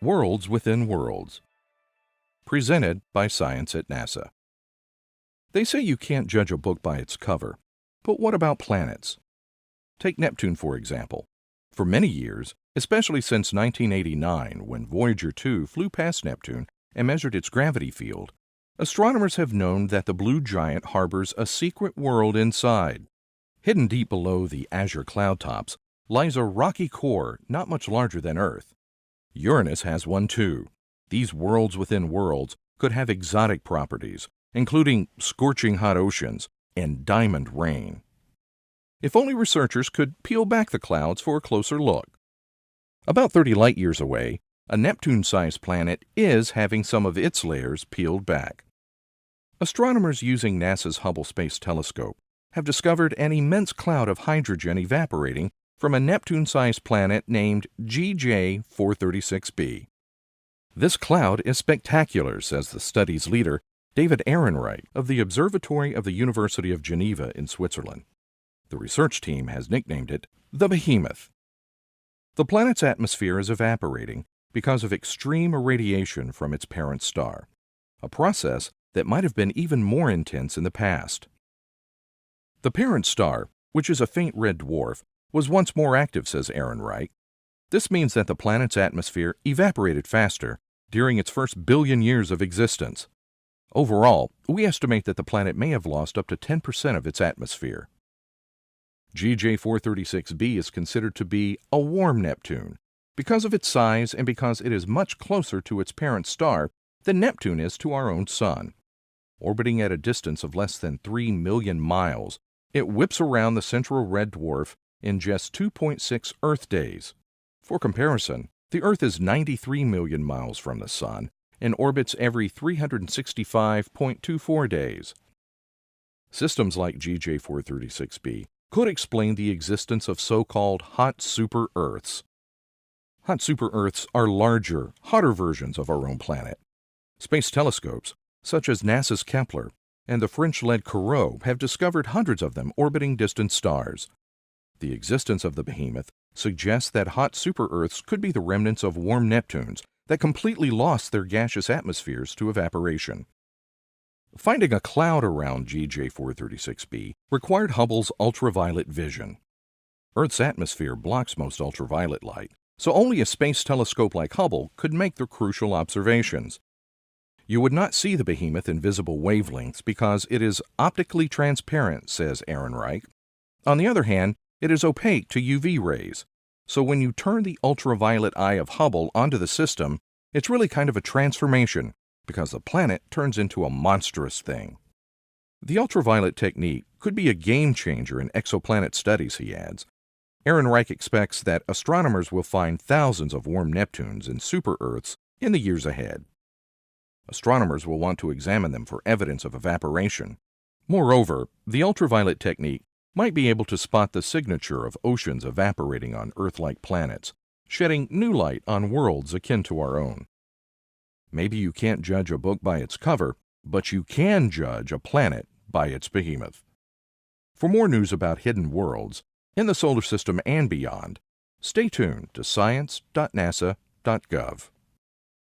Worlds Within Worlds, presented by Science at NASA. They say you can't judge a book by its cover, but what about planets? Take Neptune, for example. For many years, especially since 1989 when Voyager 2 flew past Neptune and measured its gravity field, astronomers have known that the blue giant harbors a secret world inside. Hidden deep below the azure cloud tops lies a rocky core not much larger than Earth. Uranus has one too. These worlds within worlds could have exotic properties, including scorching hot oceans and diamond rain. If only researchers could peel back the clouds for a closer look. About 30 light-years away, a Neptune-sized planet is having some of its layers peeled back. Astronomers using NASA's Hubble Space Telescope have discovered an immense cloud of hydrogen evaporating from a Neptune-sized planet named GJ436b. This cloud is spectacular, says the study's leader, David Ehrenreich of the Observatory of the University of Geneva in Switzerland. The research team has nicknamed it the Behemoth. The planet's atmosphere is evaporating because of extreme irradiation from its parent star, a process that might have been even more intense in the past. The parent star, which is a faint red dwarf, was once more active, says Ehrenreich. This means that the planet's atmosphere evaporated faster during its first billion years of existence. Overall, we estimate that the planet may have lost up to 10% of its atmosphere. GJ436b is considered to be a warm Neptune because of its size and because it is much closer to its parent star than Neptune is to our own Sun. Orbiting at a distance of less than 3 million miles, it whips around the central red dwarf in just 2.6 Earth days. For comparison, the Earth is 93 million miles from the Sun and orbits every 365.24 days. Systems like GJ436b could explain the existence of so-called hot super-Earths. Hot super-Earths are larger, hotter versions of our own planet. Space telescopes, such as NASA's Kepler and the French-led Corot, have discovered hundreds of them orbiting distant stars. The existence of the Behemoth suggests that hot super-Earths could be the remnants of warm Neptunes that completely lost their gaseous atmospheres to evaporation. Finding a cloud around GJ436b required Hubble's ultraviolet vision. Earth's atmosphere blocks most ultraviolet light, so only a space telescope like Hubble could make the crucial observations. You would not see the Behemoth in visible wavelengths because it is optically transparent, says Ehrenreich. On the other hand, it is opaque to UV rays, so when you turn the ultraviolet eye of Hubble onto the system, it's really kind of a transformation because the planet turns into a monstrous thing. The ultraviolet technique could be a game changer in exoplanet studies, he adds. Ehrenreich expects that astronomers will find thousands of warm Neptunes and super-Earths in the years ahead. Astronomers will want to examine them for evidence of evaporation. Moreover, the ultraviolet technique might be able to spot the signature of oceans evaporating on Earth-like planets, shedding new light on worlds akin to our own. Maybe you can't judge a book by its cover, but you can judge a planet by its behemoth. For more news about hidden worlds in the solar system and beyond, stay tuned to science.nasa.gov.